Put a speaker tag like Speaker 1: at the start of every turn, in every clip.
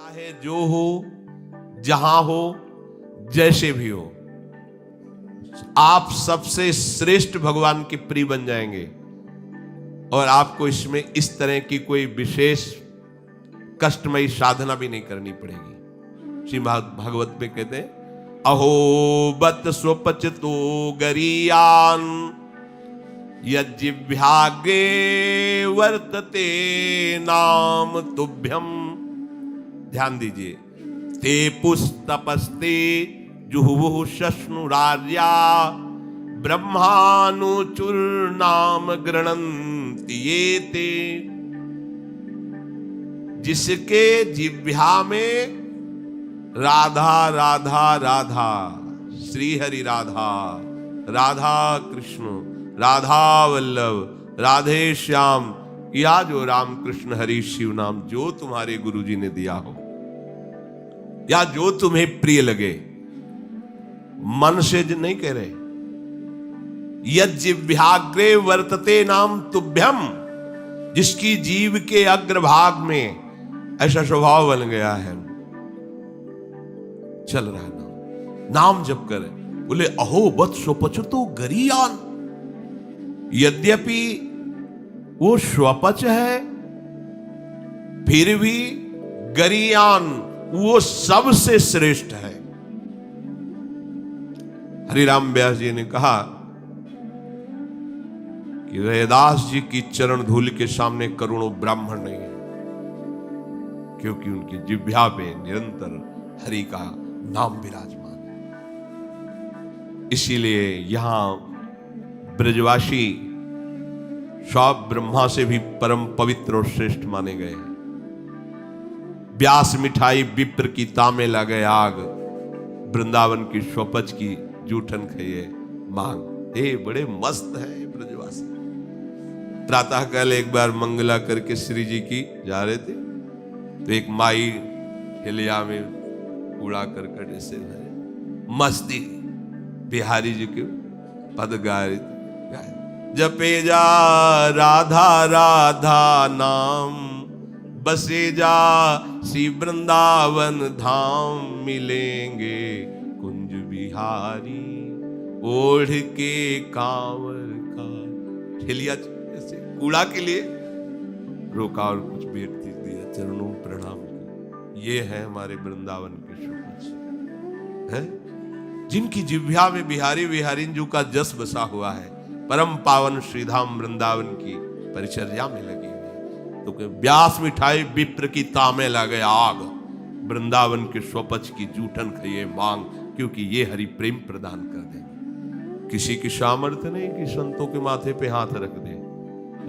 Speaker 1: चाहे जो हो, जहां हो, जैसे भी हो, आप सबसे श्रेष्ठ भगवान के प्रिय बन जाएंगे और आपको इसमें इस तरह की कोई विशेष कष्टमयी साधना भी नहीं करनी पड़ेगी। श्री भागवत में कहते हैं, अहो बत स्वपचितो गरीयान यज्जिह्वाग्रे वर्तते नाम तुभ्यम। ध्यान दीजिए, ते पुस्तपस्ते जुहुः शश्नुरार्या ब्रह्मानुचुर्नाम गृणन्ति ये ते। जिसके जिह्वा में राधा राधा राधा, श्री हरि राधा, राधा कृष्ण, राधा वल्लभ, राधे श्याम, या जो राम कृष्ण हरि शिव नाम जो तुम्हारे गुरुजी ने दिया हो या जो तुम्हें प्रिय लगे, मन से नहीं कह रहे, यज्जिह्वाग्रे वर्तते नाम तुभ्यम। जिसकी जीव के अग्रभाग में ऐसा स्वभाव बन गया है, चल रहा है नाम जप करे, बोले अहो बत स्वपचतो गरीयान। यद्यपि वो स्वपच है, फिर भी गरीयान वो सबसे श्रेष्ठ है। हरिराम व्यास जी ने कहा कि रैदास जी की चरण धूल के सामने करोड़ों ब्राह्मण नहीं है, क्योंकि उनकी जिह्वा पे निरंतर हरि का नाम विराजमान है। इसीलिए यहां ब्रजवासी सब ब्रह्मा से भी परम पवित्र और श्रेष्ठ माने गए हैं। व्यास मिठाई विप्र की तामे लगे आग, वृंदावन की स्वपच की जूठन खाइए मांग। ए बड़े मस्त है ब्रजवासी। प्रातः काल एक बार मंगला करके श्री जी की जा रहे थे, तो एक माई हिलिया में कूड़ा करकट ऐसे भरे मस्ती बिहारी जी के पद गाए, जपे जा राधा राधा नाम, बसे जा श्री वृंदावन धाम, मिलेंगे कुंज बिहारी ओढ़ के कांवर का। ठेलिया ऐसे कूड़ा के लिए रोका और कुछ भेंट दिया, चरणों प्रणाम किया। ये है हमारे वृंदावन के सुपच है, जिनकी जिह्वा में बिहारी बिहारिंजू का जस बसा हुआ है, परम पावन श्रीधाम वृंदावन की परिचर्या में लगी हुई। तो व्यास मिठाई विप्र की तामे लगे आग, वृंदावन के स्वपच की जूठन खाइए मांग, क्योंकि ये हरि प्रेम प्रदान कर देंगे। किसी की सामर्थ्य नहीं कि संतों के माथे पे हाथ रख दे।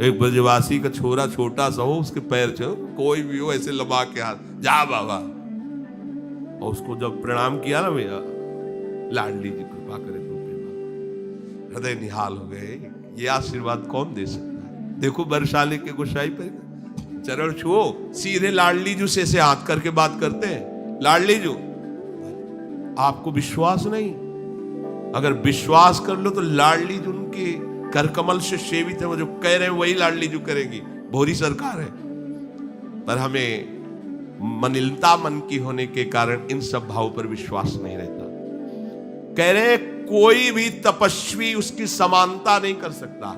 Speaker 1: एक ब्रजवासी का छोरा छोटा सा हो, उसके पैर छो, कोई भी हो, ऐसे लबा के हाथ, जा बाबा। और उसको जब प्रणाम किया ना, भैया लाडली जी कृपा करे, हृदय निहाल हो गए। ये आशीर्वाद कौन दे सकता है? देखो बरसाने के गोसाई पर चरण छुओ, सीधे लाडली जू से हाथ करके बात करते हैं। लाडली जू, आपको विश्वास नहीं? अगर विश्वास कर लो तो लाडली जू उनके कर कमल से सेवित है, वो जो कह रहे हैं वही लाडली जू करेगी। भोरी सरकार है, पर हमें मनिलता मन की होने के कारण इन सब भाव पर विश्वास नहीं रहता। कह रहे कोई भी तपस्वी उसकी समानता नहीं कर सकता।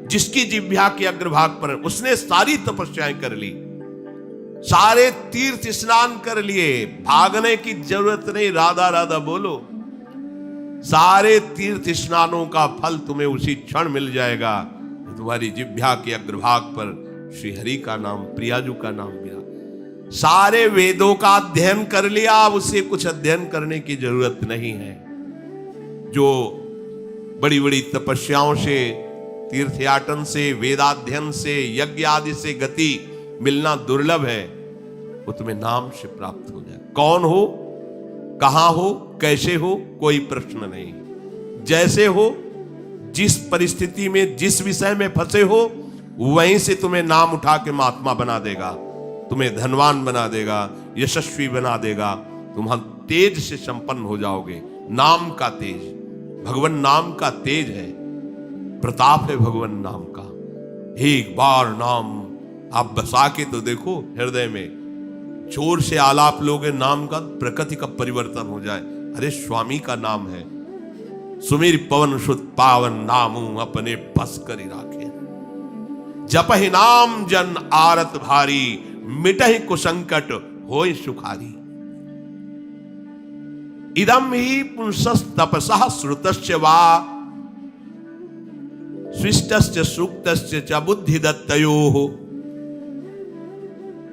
Speaker 1: जिसकी जिह्वा के अग्रभाग पर उसने सारी तपस्याएं कर ली, सारे तीर्थ स्नान कर लिए, भागने की जरूरत नहीं, राधा राधा बोलो। सारे तीर्थ स्नानों का फल तुम्हें उसी क्षण मिल जाएगा, तुम्हारी जिह्वा के अग्रभाग पर श्री हरि का नाम, प्रियाजू का नाम मिला। सारे वेदों का अध्ययन कर लिया, अब उसे कुछ अध्ययन करने की जरूरत नहीं है। जो बड़ी बड़ी तपस्याओं से, तीर्थयाटन से, वेदाध्ययन से, यज्ञ आदि से गति मिलना दुर्लभ है, वो तुम्हें नाम से प्राप्त हो जाए। कौन हो, कहां हो, कैसे हो, कोई प्रश्न नहीं। जैसे हो, जिस परिस्थिति में, जिस विषय में फंसे हो, वहीं से तुम्हें नाम उठा के महात्मा बना देगा, तुम्हें धनवान बना देगा, यशस्वी बना देगा। तुम तेज से संपन्न हो जाओगे। नाम का तेज, भगवान नाम का तेज है, प्रताप है भगवान नाम का। एक बार नाम आप बसा के तो देखो हृदय में, जोर से आलाप लोगे नाम का, प्रकृति का परिवर्तन हो जाए। अरे स्वामी का नाम है, सुमेर पवन सुत पावन नामू अपने बस करी राखे। जपहि नाम जन आरत भारी, मिटहि कुसंकट होय सुखारी। इदम ही पुंसस तपसः श्रुतस्य वा, स्विष्टस्य सूक्तस्य च बुद्धिदत्तयोः।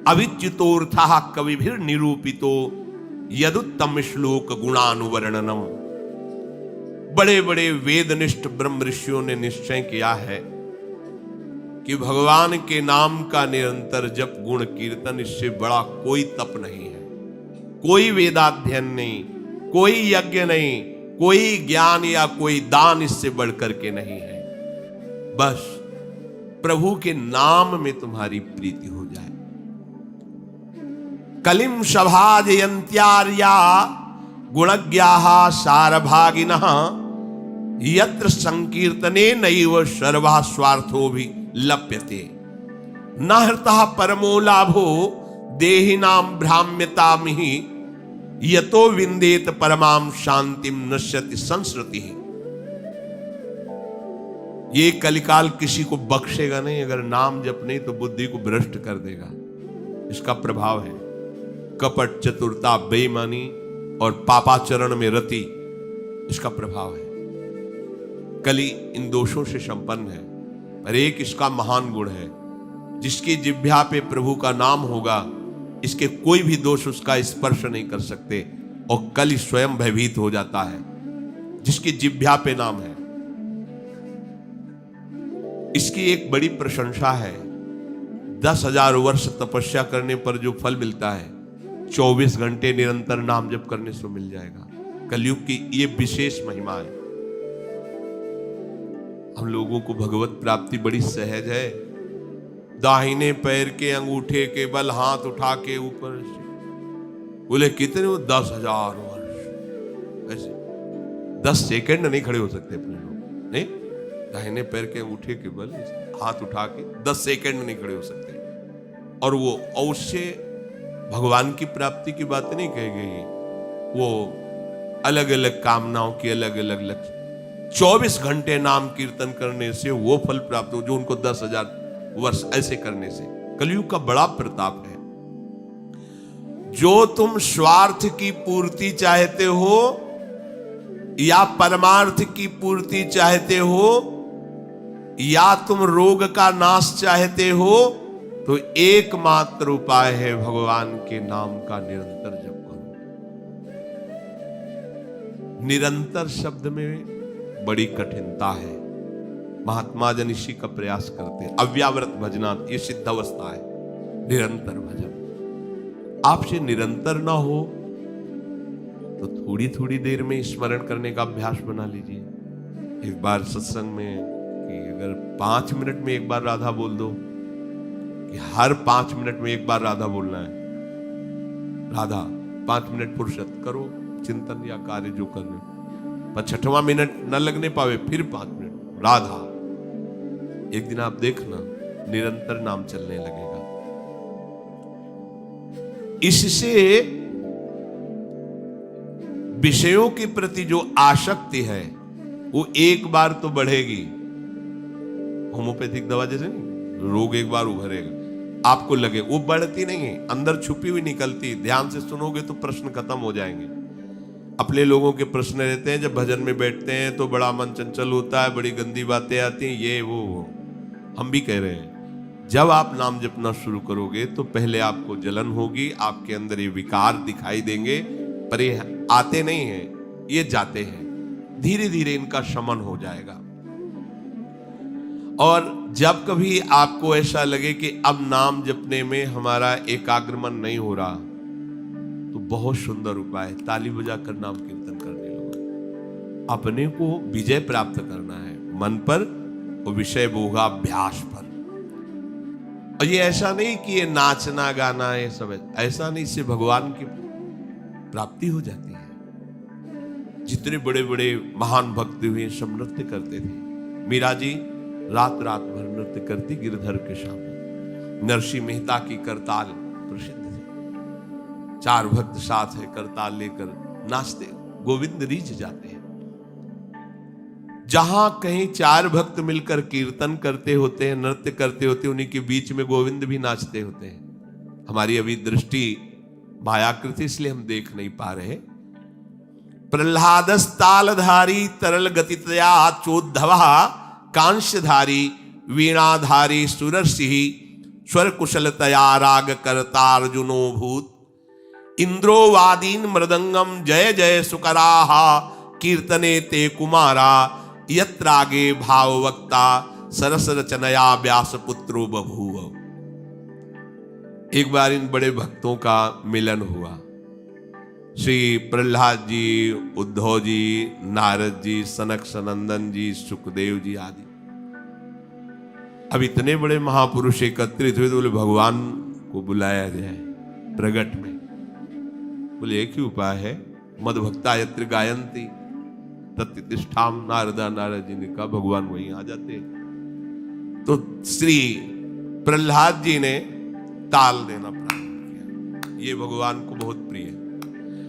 Speaker 1: अविच्युतोऽर्थः कविभिर निरूपितो, यदुत्तम श्लोक गुणानुवर्णनम। बड़े बड़े वेदनिष्ठ ब्रह्म ऋषियों ने निश्चय किया है कि भगवान के नाम का निरंतर जप गुण कीर्तन, इससे बड़ा कोई तप नहीं है, कोई वेदाध्ययन नहीं, कोई यज्ञ नहीं, कोई ज्ञान या कोई दान इससे बढ़कर के नहीं है। बस प्रभु के नाम में तुम्हारी प्रीति हो जाए। कलिम सभाजयन्त्यार्या गुणज्ञाः सारभागिनः, यत्र संकीर्तने नैव सर्वः स्वार्थो भी लप्यते। न हृतः परमो लाभो देहिनां भ्राम्यतामिहि, यतो विन्देत परमां शांतिं नश्यति संस्कृति। ये कलिकाल किसी को बख्शेगा नहीं, अगर नाम जप नहीं तो बुद्धि को भ्रष्ट कर देगा। इसका प्रभाव है कपट, चतुरता, बेईमानी और पापाचरण में रति, इसका प्रभाव है। कली इन दोषों से संपन्न है, पर एक इसका महान गुण है, जिसकी जिह्वा पे प्रभु का नाम होगा, इसके कोई भी दोष उसका स्पर्श नहीं कर सकते, और कली स्वयं भयभीत हो जाता है जिसकी जिह्वा पे नाम है। इसकी एक बड़ी प्रशंसा है, 10,000 वर्ष तपस्या करने पर जो फल मिलता है, 24 घंटे निरंतर नाम जप करने से मिल जाएगा। कलयुग की ये विशेष महिमा है। हम लोगों को भगवत प्राप्ति बड़ी सहज है। दाहिने पैर के अंगूठे के बल हाथ उठा के ऊपर से, बोले कितने हो, 10,000 वर्ष। ऐसे 10 सेकंड नहीं खड़े हो सकते अपने लोग, नहीं। दाहिने पैर के अंगूठे के बल हाथ उठा के 10 सेकंड नहीं खड़े हो सकते। और वो अवश्य भगवान की प्राप्ति की बात नहीं कही गई, वो अलग अलग कामनाओं की अलग अलग लक्ष्य। 24 घंटे नाम कीर्तन करने से वो फल प्राप्त हो जो उनको 10,000 वर्ष ऐसे करने से। कलयुग का बड़ा प्रताप है। जो तुम स्वार्थ की पूर्ति चाहते हो या परमार्थ की पूर्ति चाहते हो, या तुम रोग का नाश चाहते हो, तो एकमात्र उपाय है भगवान के नाम का निरंतर जप करो। निरंतर शब्द में बड़ी कठिनता है। महात्मा जन इसी का प्रयास करते हैं। अव्यावृत भजनात्, ये सिद्ध अवस्था है, निरंतर भजन। आपसे निरंतर ना हो तो थोड़ी थोड़ी देर में स्मरण करने का अभ्यास बना लीजिए। एक बार सत्संग में कि अगर 5 मिनट में एक बार राधा बोल दो, कि हर 5 मिनट में एक बार राधा बोलना है। राधा 5 मिनट फुर्सत करो, चिंतन या कार्य जो कर रहे हो, पर 6वां मिनट न लगने पावे, फिर 5 मिनट राधा। एक दिन आप देखना निरंतर नाम चलने लगेगा। इससे विषयों के प्रति जो आसक्ति है वो एक बार तो बढ़ेगी। होम्योपैथिक दवा जैसे नहीं, रोग एक बार उभरेगा, आपको लगे, वो बढ़ती नहीं है, अंदर छुपी हुई निकलती। ध्यान से सुनोगे तो प्रश्न खत्म हो जाएंगे। अपने लोगों के प्रश्न रहते हैं, जब भजन में बैठते हैं तो बड़ा मन चंचल होता है, बड़ी गंदी बातें आती हैं, ये वो। हम भी कह रहे हैं, जब आप नाम जपना शुरू करोगे तो पहले आपको जलन होगी, आपके अंदर ये विकार दिखाई देंगे, पर ये आते नहीं हैं, ये जाते हैं। धीरे धीरे इनका शमन हो जाएगा। और जब कभी आपको ऐसा लगे कि अब नाम जपने में हमारा एकाग्रमन नहीं हो रहा, तो बहुत सुंदर उपाय है, ताली बजाकर नाम कीर्तन करने लगो। अपने को विजय प्राप्त करना है मन पर और विषय भोगाभ्यास पर। और ये ऐसा नहीं कि ये नाचना गाना है सब, ऐसा नहीं, इससे भगवान की प्राप्ति हो जाती है। जितने बड़े बड़े महान भक्त हुए सब नृत्य करते थे। मीरा जी रात रात भर नृत्य करती गिरधर के सामने। नरसिंह मेहता की करताल प्रसिद्ध थी। चार भक्त साथ है, करताल लेकर नाचते गोविंद रीझ जाते हैं। जहां कहीं चार भक्त मिलकर कीर्तन करते होते हैं, नृत्य करते होते हैं, उन्हीं के बीच में गोविंद भी नाचते होते हैं। हमारी अभी दृष्टि मायाकृति, इसलिए हम देख नहीं पा रहे। प्रह्लादस्तालधारी तरल गतितया चोद्धवः कांस्यधारी वीणाधारी सुरसिंह स्वर कुशलतया राग करतार्जुनो भूत इंद्रो वादीन मृदंगम जय जय सुकराः कीर्तने ते कुमारा यत्रागे भाववक्ता सरस रचनया व्यास पुत्रो बभूव। एक बार इन बड़े भक्तों का मिलन हुआ। श्री प्रहलाद जी, उद्धव जी, नारद जी, सनक सनंदन जी, सुखदेव जी आदि। अब इतने बड़े महापुरुष एकत्रित हुए तो बोले भगवान को बुलाया जाए प्रगट में। बोले एक ही उपाय है, मद भक्ता यत्र गायंती तत्तिष्ठाम। नारद जी ने कहा भगवान वहीं आ जाते। तो श्री प्रहलाद जी ने ताल देना प्रारंभ किया। ये भगवान को बहुत प्रिय है।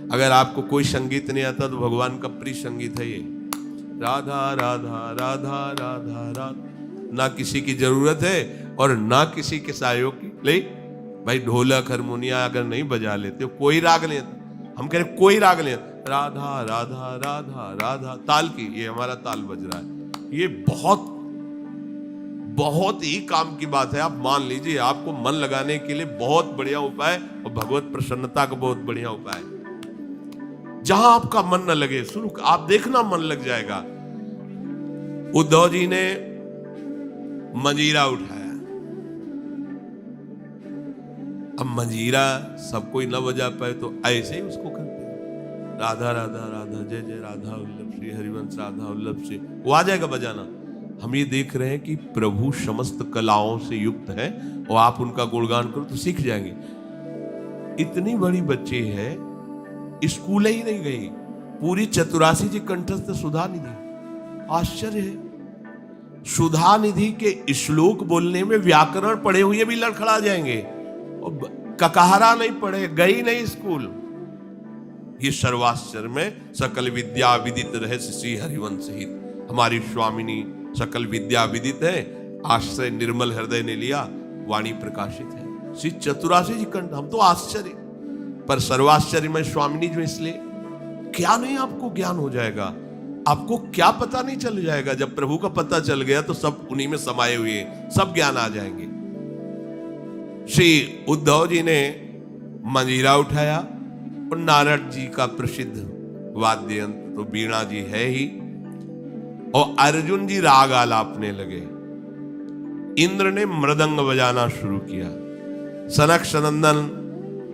Speaker 1: अगर आपको कोई संगीत नहीं आता तो भगवान का प्रिय संगीत है ये, राधा राधा राधा राधा राधा। ना किसी की जरूरत है और ना किसी के सहयोग की। ले भाई ढोलक हारमोनिया अगर नहीं बजा लेते, कोई राग नहीं, हम कह रहे कोई राग नहीं, राधा राधा राधा राधा ताल की, ये हमारा ताल बज रहा है। ये बहुत बहुत ही काम की बात है। आप मान लीजिए, आपको मन लगाने के लिए बहुत बढ़िया उपाय और भगवत प्रसन्नता का बहुत बढ़िया उपाय। जहां आपका मन न लगे, शुरू आप देखना मन लग जाएगा। उद्धव जी ने मंजीरा उठाया। अब मंजीरा सब कोई न बजा पाए तो ऐसे ही उसको करते हैं, राधा राधा राधा जय जय राधा वल्लभ श्री हरिवंश राधा वल्लभ श्री, वो आ जाएगा बजाना। हम ये देख रहे हैं कि प्रभु समस्त कलाओं से युक्त है और आप उनका गुणगान करो तो सीख जाएंगे। इतनी बड़ी बच्ची है, स्कूल ही नहीं गई, पूरी चतुरासी जी कंठस्थ सुधा निधि। आश्चर्य है, सुधा निधि के श्लोक बोलने में व्याकरण पढ़े हुए भी लड़खड़ा जाएंगे, और ककहरा नहीं पढ़े, गई नहीं स्कूल। ये सर्वाश्चर्य में सकल विद्या विदित रहस्य श्री हरिवंश हित। हमारी स्वामिनी सकल विद्या विदित है, आश्रय निर्मल हृदय ने लिया, वाणी प्रकाशित है। श्री चतुरासी जी कंठ। हम तो आश्चर्य, पर सर्वाश्चर्य में स्वामिनी जो, इसलिए क्या नहीं आपको ज्ञान हो जाएगा। आपको क्या पता नहीं चल जाएगा। जब प्रभु का पता चल गया तो सब उन्हीं में समाये हुए, सब ज्ञान आ जाएंगे। श्री उद्धव जी ने मंजीरा उठाया और नारद जी का प्रसिद्ध वाद्य यंत्र तो वीणा जी है ही, और अर्जुन जी राग आलापने लगे। इंद्र ने मृदंग बजाना शुरू किया। सनक सनंदन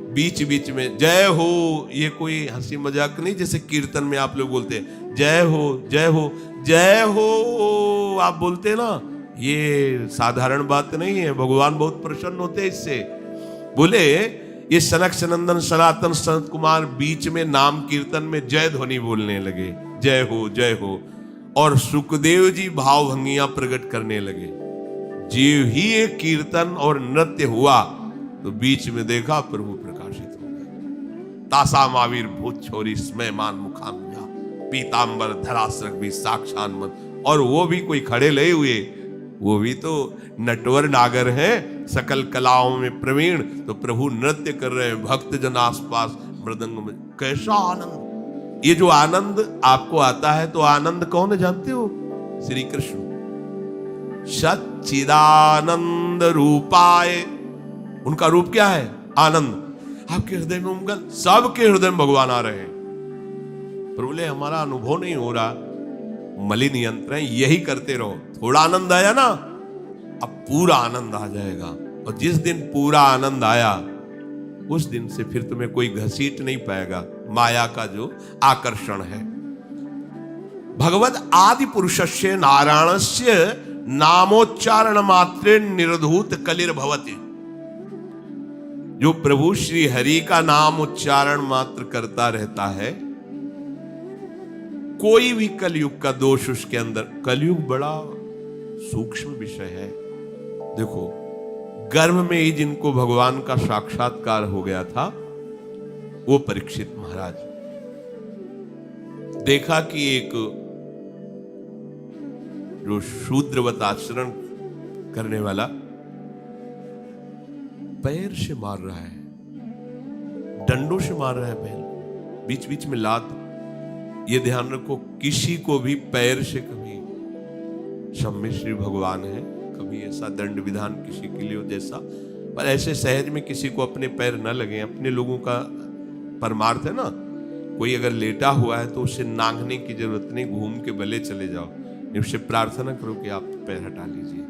Speaker 1: बीच बीच में जय हो, ये कोई हंसी मजाक नहीं, जैसे कीर्तन में आप लोग बोलते हैं जय हो जय हो जय हो, आप बोलते हैं ना, ये साधारण बात नहीं है। भगवान बहुत प्रसन्न होते हैं इससे। बोले ये सनक सनंदन सनातन सनत कुमार बीच में नाम कीर्तन में जय ध्वनि बोलने लगे, जय हो जय हो, और सुखदेव जी भावभंगियां प्रकट करने लगे। जीव ही एक कीर्तन और नृत्य हुआ तो बीच में देखा प्रभु प्रकाशित हो गए। तासाम आविर्भूत छोरी स्मयमान मुखाम्या पीतांबर धरासरक भी साक्षान मन। और वो भी कोई खड़े लगे हुए, वो भी तो नटवर नागर हैं, सकल कलाओं में प्रवीण। तो प्रभु नृत्य कर रहे हैं, भक्त जन आसपास मृदंग में। कैसा आनंद! ये जो आनंद आपको आता है, तो आनंद कौन है जानते हो? श्री कृष्ण। सच्चिदानंद रूपाय, उनका रूप क्या है? आनंद। आपके हृदय में उमगल, सबके हृदय में भगवान आ रहे हैं। पर बोले हमारा अनुभव नहीं हो रहा, मलिन यंत्र है, यही करते रहो। थोड़ा आनंद आया ना, अब पूरा आनंद आ जाएगा। और जिस दिन पूरा आनंद आया, उस दिन से फिर तुम्हें कोई घसीट नहीं पाएगा। माया का जो आकर्षण है। भगवत आदि पुरुषस्य नारायणस्य नामोच्चारण मात्रे निर्धूत कलिर्भवति। जो प्रभु श्री हरि का नाम उच्चारण मात्र करता रहता है, कोई भी कलयुग का दोष उसके अंदर। कलयुग बड़ा सूक्ष्म विषय है। देखो, गर्भ में ही जिनको भगवान का साक्षात्कार हो गया था, वो परीक्षित महाराज देखा कि एक जो शूद्रवत आचरण करने वाला पैर से मार रहा है, डंडों से मार रहा है बैल, बीच बीच में लात। ये ध्यान रखो, किसी को भी पैर से कभी, सम्य श्री भगवान है, कभी ऐसा दंड विधान किसी के लिए हो जैसा, पर ऐसे सहज में किसी को अपने पैर न लगे। अपने लोगों का परमार्थ है ना, कोई अगर लेटा हुआ है तो उसे नांगने की जरूरत नहीं, घूम के भले चले जाओ, उससे प्रार्थना करो कि आप पैर हटा लीजिए।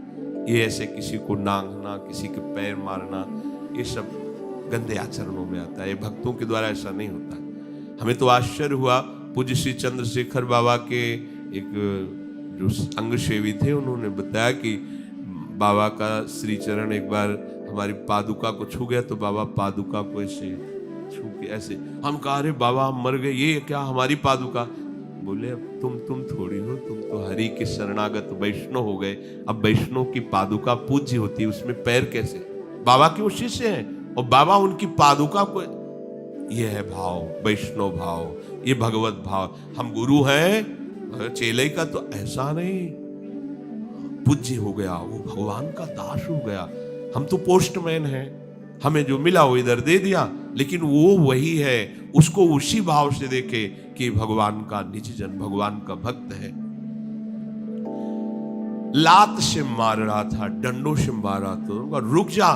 Speaker 1: ये ऐसे किसी को नांगना, किसी के पैर मारना, ये सब गंदे आचरणों में आता है। ये भक्तों के द्वारा ऐसा नहीं होता है। हमें तो आश्चर्य हुआ, पूज्य श्री चंद्रशेखर बाबा के एक जो अंग सेवी थे, उन्होंने बताया कि बाबा का श्री चरण एक बार हमारी पादुका को छू गया तो बाबा पादुका को ऐसे छू के ऐसे, हम कहा अरे बाबा हम मर गए, ये क्या हमारी पादुका? बोले अब तुम थोड़ी हो, तुम तो हरि के शरणागत वैष्णव हो गए। अब वैष्णव की पादुका पूज्य होती है, उसमें पैर कैसे? बाबा के वो शिष्य हैं और बाबा उनकी पादुका को, ये है भाव, वैष्णव भाव, ये भगवत भाव। हम गुरु हैं, चेले का तो ऐसा नहीं, पूज्य हो गया, वो भगवान का दास हो गया। हम तो पोस्टमैन हैं, हमें जो मिला वो इधर दे दिया, लेकिन वो वही है, उसको उसी भाव से देखे कि भगवान का निज जन, भगवान का भक्त है। लात से मार रहा था, डंडों से मार रहा था, रुक जा,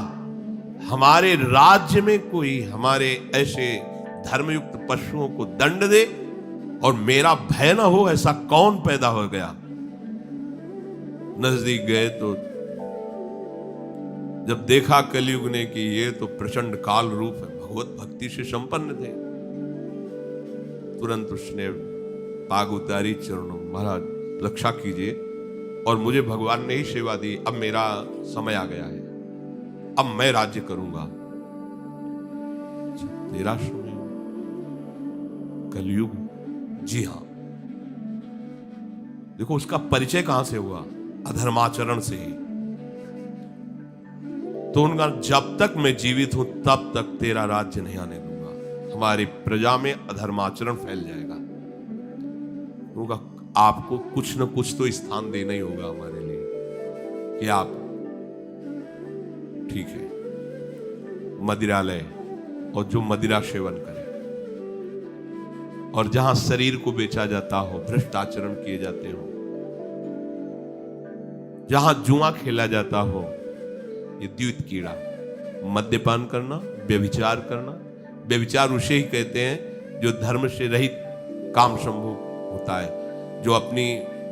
Speaker 1: हमारे राज्य में कोई हमारे ऐसे धर्मयुक्त पशुओं को दंड दे और मेरा भय ना हो, ऐसा कौन पैदा हो गया? नजदीक गए तो जब देखा कलयुग ने कि ये तो प्रचंड काल रूप है, भगवत भक्ति से संपन्न थे, तुरंत उसने पाग उतारी, चरणों महाराज रक्षा कीजिए, और मुझे भगवान ने ही सेवा दी, अब मेरा समय आ गया है, अब मैं राज्य करूंगा। तेरा समय कलयुग? जी हां। देखो उसका परिचय कहां से हुआ? अधर्माचरण से ही। तो उनका जब तक मैं जीवित हूं तब तक तेरा राज्य नहीं आने दूंगा, हमारी प्रजा में अधर्माचरण फैल जाएगा। उनका आपको कुछ न कुछ तो स्थान देना ही होगा हमारे लिए कि आप ठीक है मदिरालय और जो मदिरा सेवन करे और जहां शरीर को बेचा जाता हो, भ्रष्ट आचरण किए जाते हो, जहां जुआ खेला जाता हो, ये द्वित कीड़ा, मद्यपान करना, व्यभिचार करना। व्यभिचार उसे ही कहते हैं जो धर्म से रहित काम संभोग होता है, जो अपनी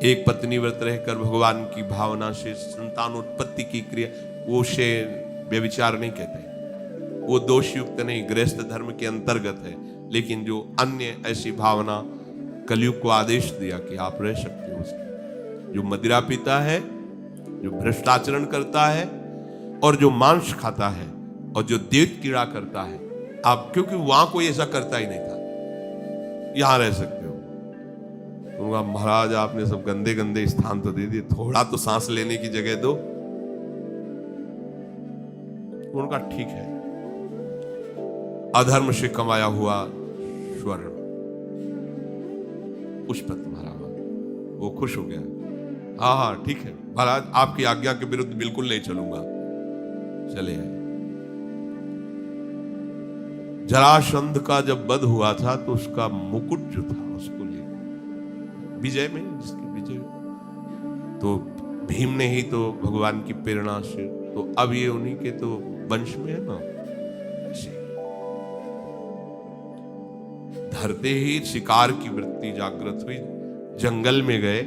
Speaker 1: एक पत्नी व्रत रहकर भगवान की भावना से संतानोत्पत्ति की क्रिया, वो उसे व्यभिचार नहीं कहते, वो दोष युक्त नहीं, गृहस्थ धर्म के अंतर्गत है। लेकिन जो अन्य ऐसी भावना कलयुग को आदेश दिया कि आप रह सकते हो, उसकी जो मदिरा पीता है, जो भ्रष्टाचरण करता है और जो मांस खाता है और जो दैत्य कीड़ा करता है, आप, क्योंकि वहां कोई ऐसा करता ही नहीं था, यहां रह सकते हो। तो महाराज आपने सब गंदे गंदे स्थान तो दे दिए, थोड़ा तो सांस लेने की जगह दो। उनका ठीक है, अधर्म से कमाया हुआ स्वर्ण पुष्पत महाराज वो खुश हो गया, हाँ हाँ ठीक है महाराज, आपकी आज्ञा के विरुद्ध बिल्कुल नहीं चलूंगा। चले आए। जरासंध का जब वध हुआ था तो उसका मुकुट जो था उसको ले विजय में, जिसकी विजय, तो भीम ने ही तो भगवान की प्रेरणा से, तो अब ये उन्हीं के तो वंश में है ना। धरते ही शिकार की वृत्ति जागृत हुई, जंगल में गए,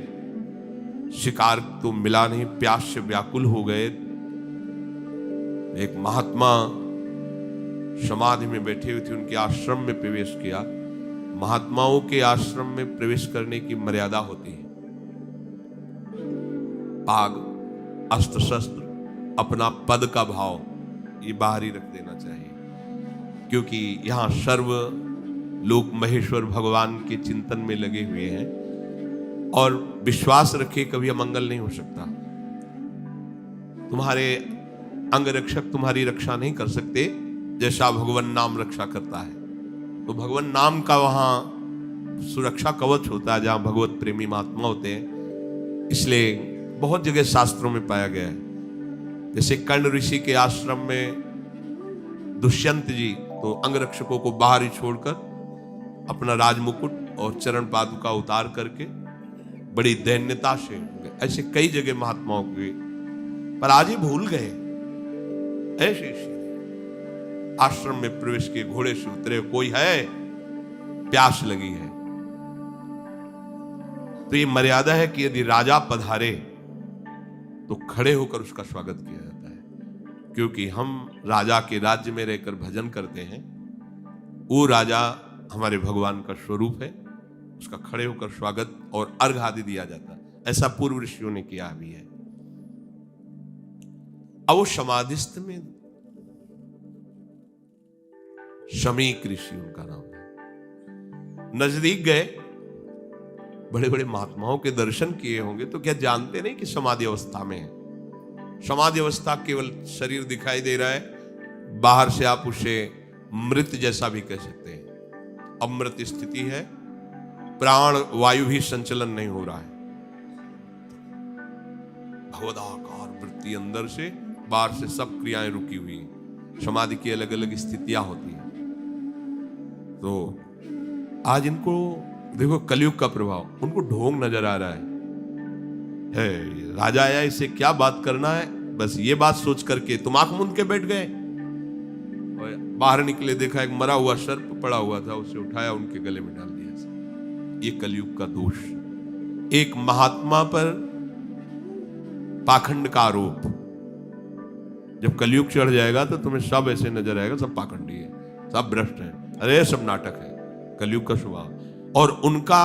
Speaker 1: शिकार तो मिला नहीं, प्यास से व्याकुल हो गए। एक महात्मा समाधि में बैठे हुए थे, उनके आश्रम में प्रवेश किया। महात्माओं के आश्रम में प्रवेश करने की मर्यादा होती है, पाग, अस्त्र शस्त्र, अपना पद का भाव ये बाहर ही रख देना चाहिए, क्योंकि यहां सर्व लोग महेश्वर भगवान के चिंतन में लगे हुए हैं और विश्वास रखे कभी अमंगल नहीं हो सकता। तुम्हारे अंग रक्षक तुम्हारी रक्षा नहीं कर सकते जैसा भगवान नाम रक्षा करता है। तो भगवान नाम का वहां सुरक्षा कवच होता है जहां भगवत प्रेमी महात्मा होते हैं, इसलिए बहुत जगह शास्त्रों में पाया गया है। जैसे कर्ण ऋषि के आश्रम में दुष्यंत जी तो अंगरक्षकों को बाहर ही छोड़कर अपना राजमुकुट और चरण पादुका उतार करके बड़ी दैन्यता से, ऐसे कई जगह महात्माओं के, पर आज ही भूल गए। ऐसे आश्रम में प्रवेश किए, घोड़े से उतरे, कोई है, प्यास लगी है। तो ये मर्यादा है कि यदि राजा पधारे तो खड़े होकर उसका स्वागत किया जाता है, क्योंकि हम राजा के राज्य में रहकर भजन करते हैं। वो राजा हमारे भगवान का स्वरूप है, उसका खड़े होकर स्वागत और अर्घ आदि दिया जाता है। ऐसा पूर्व ऋषियों ने किया भी है। अब वो समाधिस्थ में शमीक ऋषि उनका नाम है, नजदीक गए, बड़े बड़े महात्माओं के दर्शन किए होंगे, तो क्या जानते नहीं कि समाधि अवस्था में है। समाधि अवस्था केवल शरीर दिखाई दे रहा है, बाहर से आप उसे मृत जैसा भी कह सकते हैं। अमृत स्थिति है, प्राण वायु भी संचलन नहीं हो रहा है, भगवदाकार वृत्ति अंदर से, बाहर से सब क्रियाएं रुकी हुई हैं। समाधि की अलग अलग स्थितियां होती हैं। तो आज इनको देखो, कलयुग का प्रभाव, उनको ढोंग नजर आ रहा है राजा आया, इससे क्या बात करना है, बस ये बात सोच करके तुम आंख मूंद के बैठ गए। और बाहर निकले, देखा एक मरा हुआ सर्प पड़ा हुआ था, उसे उठाया, उनके गले में डाल दिया। ये कलयुग का दोष, एक महात्मा पर पाखंड का आरोप। जब कलयुग चढ़ जाएगा तो तुम्हें सब ऐसे नजर आएगा, सब पाखंडी है, सब भ्रष्ट है, अरे सब नाटक है, कलयुग का स्वभाव। और उनका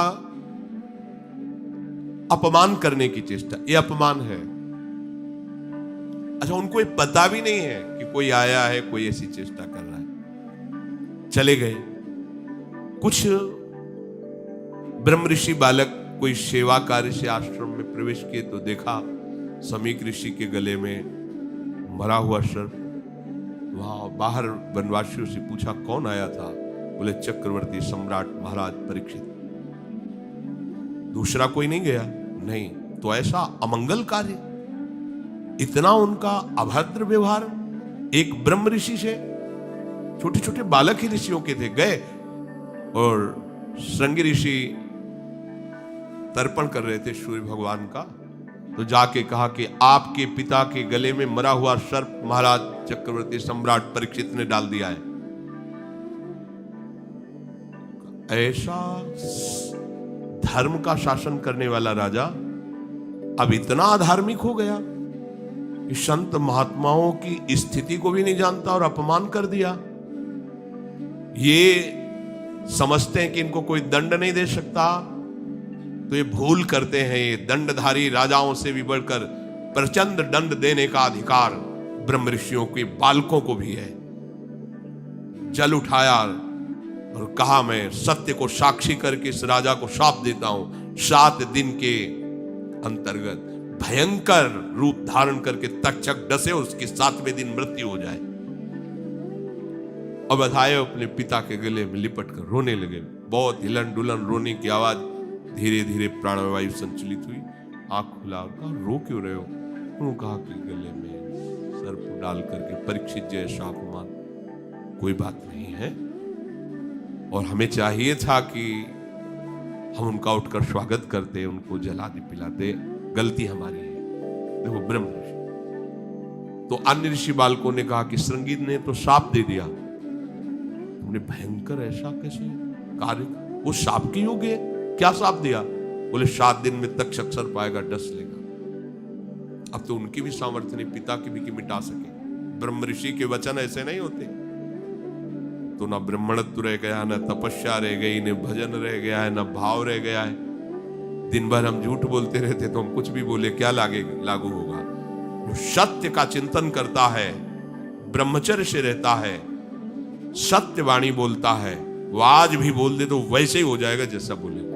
Speaker 1: अपमान करने की चेष्टा, ये अपमान है। अच्छा, उनको ये पता भी नहीं है कि कोई आया है, कोई ऐसी चेष्टा कर रहा है। चले गए। कुछ ब्रह्म ऋषि बालक कोई सेवा कार्य से आश्रम में प्रवेश किए तो देखा शमीक ऋषि के गले में मरा हुआ सर्प। वहां बाहर वनवासियों से पूछा कौन आया था, बोले चक्रवर्ती सम्राट महाराज परीक्षित। दूसरा कोई नहीं गया? नहीं। तो ऐसा अमंगल कार्य, इतना उनका अभद्र व्यवहार एक ब्रह्म ऋषि से, छोटे छोटे बालक ही ऋषियों के थे, गए और श्रृंगी ऋषि तर्पण कर रहे थे सूर्य भगवान का, तो जाके कहा कि आपके पिता के गले में मरा हुआ सर्प महाराज चक्रवर्ती सम्राट परीक्षित ने डाल दिया है। ऐसा धर्म का शासन करने वाला राजा अब इतना अधार्मिक हो गया कि संत महात्माओं की स्थिति को भी नहीं जानता और अपमान कर दिया। ये समझते हैं कि इनको कोई दंड नहीं दे सकता, तो ये भूल करते हैं। ये दंडधारी राजाओं से भी बढ़कर प्रचंड दंड देने का अधिकार ब्रह्म ऋषियों के बालकों को भी है। जल उठाया और कहा मैं सत्य को साक्षी करके इस राजा को शाप देता हूं, 7 दिन के अंतर्गत भयंकर रूप धारण करके तक्षक डसे, उसके 7वें दिन मृत्यु हो जाए। और बधाए अपने पिता के गले में लिपट कर रोने लगे। बहुत हिलन डुलन रोने की आवाज, धीरे धीरे प्राणवायु संचलित हुई। आंख खुला और कहा रो क्यों रहे हो? उन्होंने कहा कि गले में सर्प डाल करके परीक्षित जैसा अपमान, कोई बात नहीं है, और हमें चाहिए था कि हम उनका उठकर स्वागत करते, उनको जलादि पिलाते, गलती हमारी है। देखो ब्रह्म ऋषि। तो अन्य ऋषि बालकों ने कहा कि श्रृंगी ने तो शाप दे दिया, तुमने भयंकर ऐसा कैसे कार्य, वो शाप के योग्य है? क्या शाप दिया? बोले 7 दिन में तक्षक सर्प आएगा, डस लेगा। अब तो उनकी भी सामर्थ्य नहीं, पिता की भी कि मिटा सके। ब्रह्म ऋषि के वचन ऐसे नहीं होते। तो ना ब्रह्मणत्व रह गया, ना तपस्या रह गई, न भजन रह गया है, ना भाव रह गया है। दिन भर हम झूठ बोलते रहते, तो हम कुछ भी बोले क्या लागू होगा? जो सत्य का चिंतन करता है, ब्रह्मचर्य से रहता है, सत्य वाणी बोलता है, वो आज भी बोल दे तो वैसे ही हो जाएगा जैसा बोलेगा।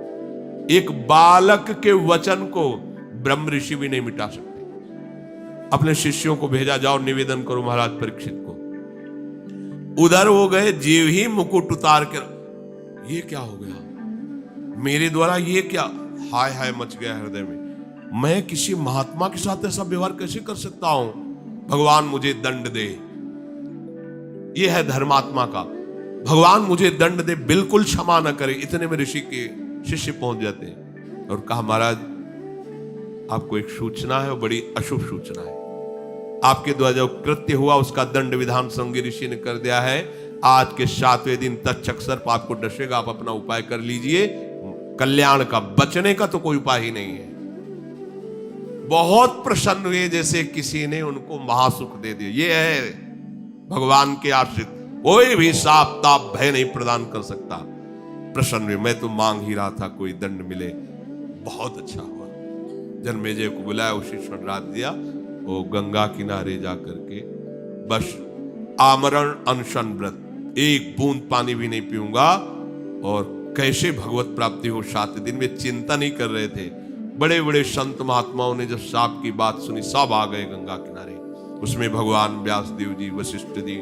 Speaker 1: एक बालक के वचन को ब्रह्म ऋषि भी नहीं मिटा सकते। अपने शिष्यों को भेजा, जाओ निवेदन करो महाराज परीक्षित को। उधर हो गए, जीव ही मुकुट उतार कर ये क्या हो गया, मेरे द्वारा ये क्या, हाय हाय मच गया हृदय में। मैं किसी महात्मा के साथ ऐसा व्यवहार कैसे कर सकता हूं, भगवान मुझे दंड दे। ये है धर्मात्मा का, भगवान मुझे दंड दे, बिल्कुल क्षमा न करे। इतने में ऋषि के शिष्य पहुंच जाते हैं और कहा, महाराज आपको एक सूचना है और बड़ी अशुभ सूचना है। आपके द्वारा जो कृत्य हुआ उसका दंड विधान संगी ऋषि ने कर दिया है। आज के 7वें दिन तक्षक सर्प आपको डसेगा, आप अपना उपाय कर लीजिए। कल्याण का, बचने का तो कोई उपाय ही नहीं है। बहुत प्रसन्न हुए, जैसे किसी ने उनको महासुख दे दिया। ये है भगवान के आश्रित, कोई भी साप ताप भय नहीं प्रदान कर सकता। प्रसन्न हुए, मैं तो मांग ही रहा था कोई दंड मिले, बहुत अच्छा हुआ। जन्मेजय को बुलाया, उसी क्षण रात दिया। वो गंगा किनारे जा करके बस आमरण अनशन व्रत, एक बूंद पानी भी नहीं पीऊंगा, और कैसे भगवत प्राप्ति हो 7 दिन में चिंता नहीं कर रहे थे। बड़े बड़े संत महात्माओं ने जब साप की बात सुनी, सब आ गए गंगा किनारे। उसमें भगवान व्यासदेव जी, वशिष्ठ जी,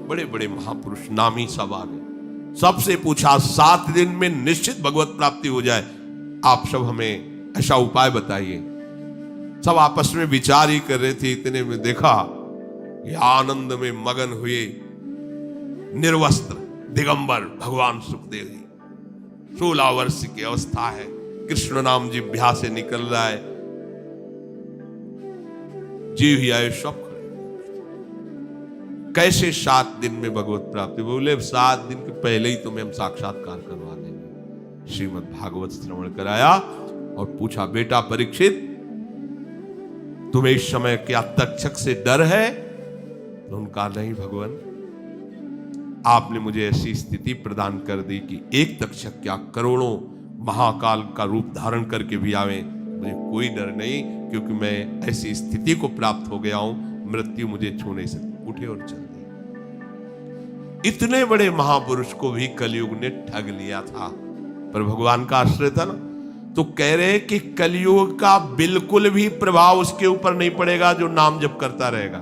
Speaker 1: बड़े बड़े महापुरुष नामी सब आ गए। सबसे पूछा 7 दिन में निश्चित भगवत प्राप्ति हो जाए, आप सब हमें ऐसा उपाय बताइए। सब आपस में विचार ही कर रहे थे। इतने में देखा ये आनंद में मगन हुए निर्वस्त्र दिगंबर भगवान सुखदेव जी। 16 वर्ष की अवस्था है, कृष्ण नाम जिह्वा से निकल रहा है, जीव ही आए सब खड़े। कैसे 7 दिन में भगवत प्राप्ति? बोले 7 दिन के पहले ही तुम्हें हम साक्षात्कार करवा देंगे। श्रीमद् भागवत श्रवण कराया और पूछा, बेटा परीक्षित, तुम्हें इस समय क्या तक्षक से डर है? तो उनका नहीं भगवान, आपने मुझे ऐसी स्थिति प्रदान कर दी कि एक तक्षक क्या करोड़ों महाकाल का रूप धारण करके भी आवे, मुझे कोई डर नहीं, क्योंकि मैं ऐसी स्थिति को प्राप्त हो गया हूं, मृत्यु मुझे छू नहीं सकती। उठे और चल दिए। इतने बड़े महापुरुष को भी कलयुग ने ठग लिया था, पर भगवान का आश्रय था ना। तो कह रहे कि कलयुग का बिल्कुल भी प्रभाव उसके ऊपर नहीं पड़ेगा जो नाम जप करता रहेगा।